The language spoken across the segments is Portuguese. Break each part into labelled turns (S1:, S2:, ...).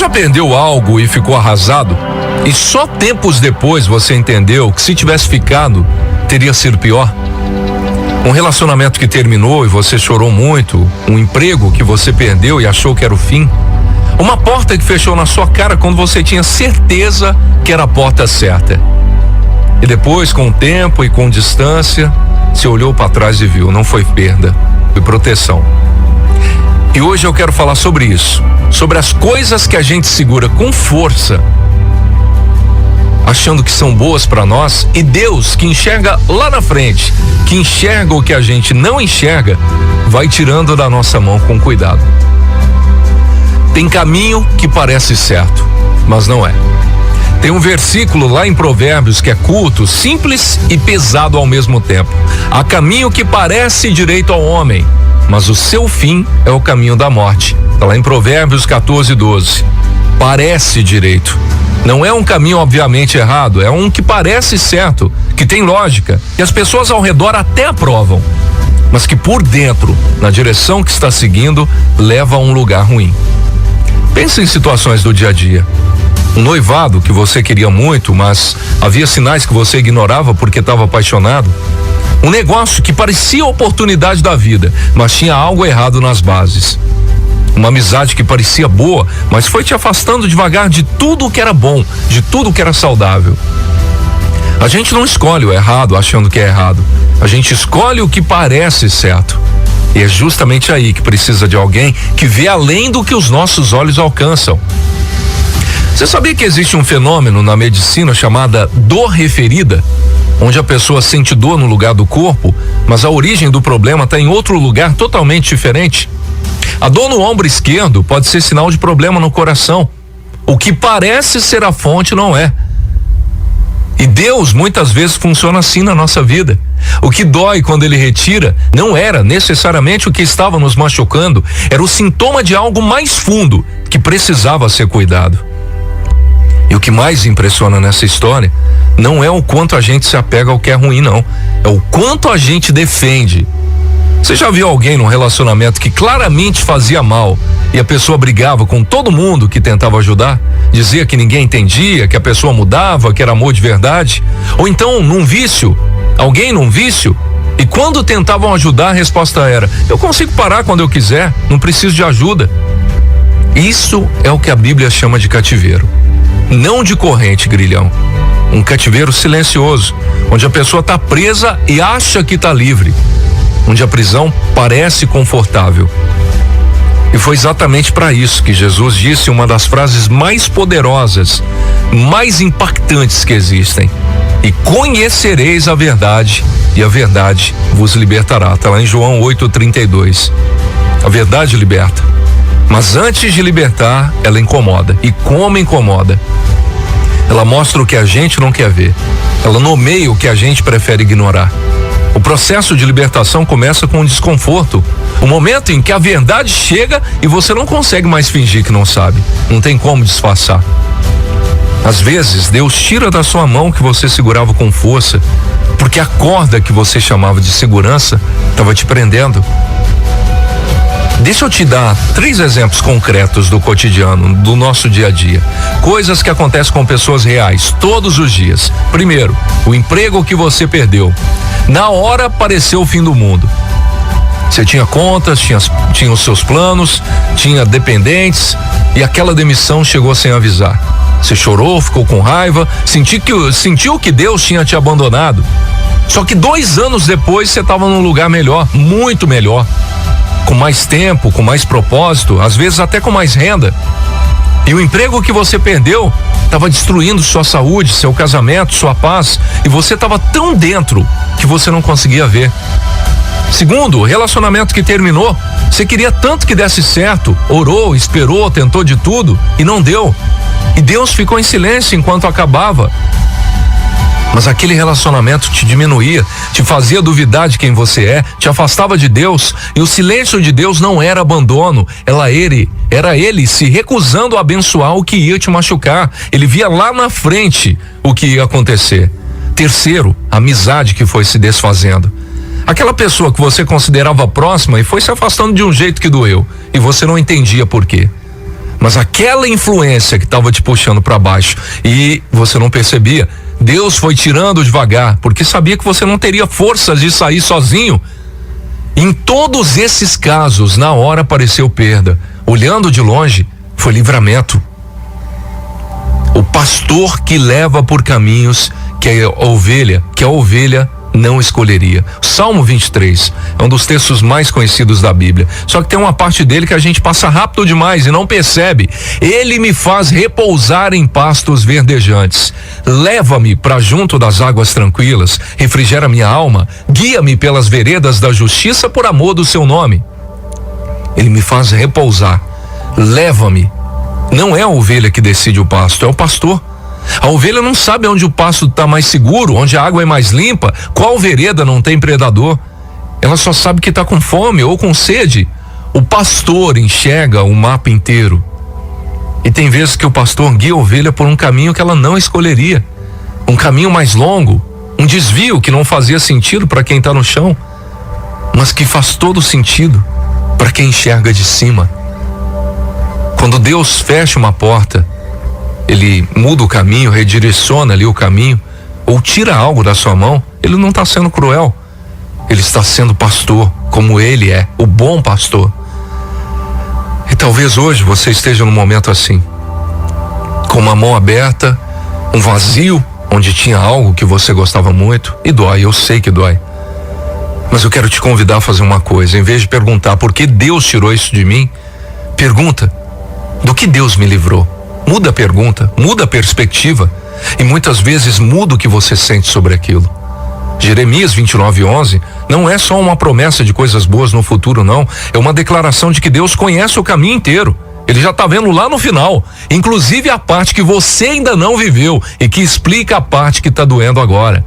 S1: já perdeu algo e ficou arrasado? E só tempos depois você entendeu que se tivesse ficado, teria sido pior? Um relacionamento que terminou e você chorou muito, um emprego que você perdeu e achou que era o fim, uma porta que fechou na sua cara quando você tinha certeza que era a porta certa. E depois, com o tempo e com distância, você olhou para trás e viu, não foi perda, foi proteção. E hoje eu quero falar sobre isso, sobre as coisas que a gente segura com força, achando que são boas para nós, e Deus, que enxerga lá na frente, que enxerga o que a gente não enxerga, vai tirando da nossa mão com cuidado. Tem caminho que parece certo, mas não é. Tem um versículo lá em Provérbios que é curto, simples e pesado ao mesmo tempo. Há caminho que parece direito ao homem, mas o seu fim é o caminho da morte. Está lá em Provérbios 14:12. Parece direito. Não é um caminho obviamente errado, é um que parece certo, que tem lógica, que as pessoas ao redor até aprovam, mas que por dentro, na direção que está seguindo, leva a um lugar ruim. Pense em situações do dia a dia. Um noivado que você queria muito, mas havia sinais que você ignorava porque estava apaixonado. Um negócio que parecia a oportunidade da vida, mas tinha algo errado nas bases. Uma amizade que parecia boa, mas foi te afastando devagar de tudo que era bom, de tudo que era saudável. A gente não escolhe o errado achando que é errado. A gente escolhe o que parece certo. E é justamente aí que precisa de alguém que vê além do que os nossos olhos alcançam. Você sabia que existe um fenômeno na medicina chamada dor referida? Onde a pessoa sente dor no lugar do corpo, mas a origem do problema está em outro lugar totalmente diferente. A dor no ombro esquerdo pode ser sinal de problema no coração. O que parece ser a fonte não é. E Deus muitas vezes funciona assim na nossa vida. O que dói quando Ele retira não era necessariamente o que estava nos machucando, era o sintoma de algo mais fundo que precisava ser cuidado. E o que mais impressiona nessa história não é o quanto a gente se apega ao que é ruim, não. É o quanto a gente defende. Você já viu alguém num relacionamento que claramente fazia mal e a pessoa brigava com todo mundo que tentava ajudar? Dizia que ninguém entendia, que a pessoa mudava, que era amor de verdade? Ou então num vício, alguém num vício, e quando tentavam ajudar a resposta era: eu consigo parar quando eu quiser, não preciso de ajuda. Isso é o que a Bíblia chama de cativeiro. Não de corrente, grilhão. Um cativeiro silencioso, onde a pessoa está presa e acha que está livre. Onde a prisão parece confortável. E foi exatamente para isso que Jesus disse uma das frases mais poderosas, mais impactantes que existem: e conhecereis a verdade, e a verdade vos libertará. Está lá em João 8:32. A verdade liberta, mas antes de libertar, ela incomoda. E como incomoda? Ela mostra o que a gente não quer ver. Ela nomeia o que a gente prefere ignorar. O processo de libertação começa com um desconforto. O momento em que a verdade chega e você não consegue mais fingir que não sabe. Não tem como disfarçar. Às vezes, Deus tira da sua mão que você segurava com força, porque a corda que você chamava de segurança estava te prendendo. Deixa eu te dar 3 exemplos concretos do cotidiano, do nosso dia a dia. Coisas que acontecem com pessoas reais, todos os dias. Primeiro, o emprego que você perdeu. Na hora pareceu o fim do mundo. Você tinha contas, tinha os seus planos, tinha dependentes, e aquela demissão chegou sem avisar. Você chorou, ficou com raiva, sentiu que Deus tinha te abandonado. Só que 2 anos depois você estava num lugar melhor, muito melhor. Com mais tempo, com mais propósito, às vezes até com mais renda. E o emprego que você perdeu estava destruindo sua saúde, seu casamento, sua paz, e você estava tão dentro que você não conseguia ver. Segundo, o relacionamento que terminou, você queria tanto que desse certo, orou, esperou, tentou de tudo e não deu. E Deus ficou em silêncio enquanto acabava. Mas aquele relacionamento te diminuía, te fazia duvidar de quem você é, te afastava de Deus, e o silêncio de Deus não era abandono, era ele se recusando a abençoar o que ia te machucar. Ele via lá na frente o que ia acontecer. Terceiro, a amizade que foi se desfazendo. Aquela pessoa que você considerava próxima e foi se afastando de um jeito que doeu, e você não entendia por quê. Mas aquela influência que estava te puxando para baixo e você não percebia, Deus foi tirando devagar, porque sabia que você não teria forças de sair sozinho. Em todos esses casos, na hora pareceu perda. Olhando de longe, foi livramento. O pastor que leva por caminhos que a ovelha não escolheria. Salmo 23 é um dos textos mais conhecidos da Bíblia. Só que tem uma parte dele que a gente passa rápido demais e não percebe. Ele me faz repousar em pastos verdejantes. Leva-me para junto das águas tranquilas. Refrigera minha alma. Guia-me pelas veredas da justiça por amor do seu nome. Ele me faz repousar. Leva-me. Não é a ovelha que decide o pasto, é o pastor. A ovelha não sabe onde o pasto está mais seguro, onde a água é mais limpa, qual vereda não tem predador. Ela só sabe que está com fome ou com sede. O pastor enxerga o mapa inteiro. E tem vezes que o pastor guia a ovelha por um caminho que ela não escolheria. Um caminho mais longo, um desvio que não fazia sentido para quem está no chão, mas que faz todo sentido para quem enxerga de cima. Quando Deus fecha uma porta, Ele muda o caminho, redireciona ali o caminho, ou tira algo da sua mão, Ele não está sendo cruel. Ele está sendo pastor, como Ele é, o bom pastor. E talvez hoje você esteja num momento assim, com uma mão aberta, um vazio, onde tinha algo que você gostava muito, e dói, eu sei que dói. Mas eu quero te convidar a fazer uma coisa, em vez de perguntar por que Deus tirou isso de mim, pergunta, do que Deus me livrou? Muda a pergunta, muda a perspectiva e muitas vezes muda o que você sente sobre aquilo. Jeremias 29:11 não é só uma promessa de coisas boas no futuro, não. É uma declaração de que Deus conhece o caminho inteiro. Ele já está vendo lá no final, inclusive a parte que você ainda não viveu e que explica a parte que está doendo agora.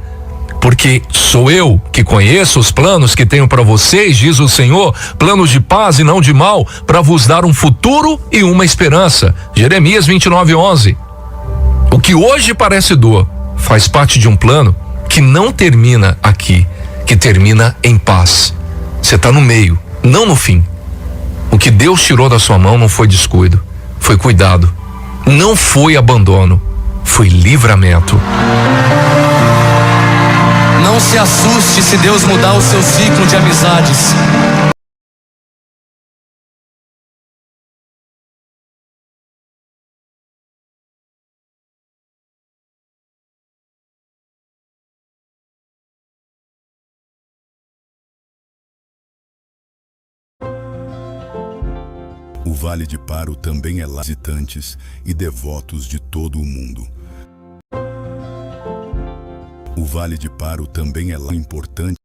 S1: Porque sou eu que conheço os planos que tenho para vocês, diz o Senhor, planos de paz e não de mal, para vos dar um futuro e uma esperança. Jeremias 29:11. O que hoje parece dor faz parte de um plano que não termina aqui, que termina em paz. Você está no meio, não no fim. O que Deus tirou da sua mão não foi descuido, foi cuidado. Não foi abandono, foi livramento.
S2: Não se assuste se Deus mudar o seu ciclo de amizades.
S3: O Vale de Paro também é lá visitantes e devotos de todo o mundo. O Vale de Paro também é lá importante.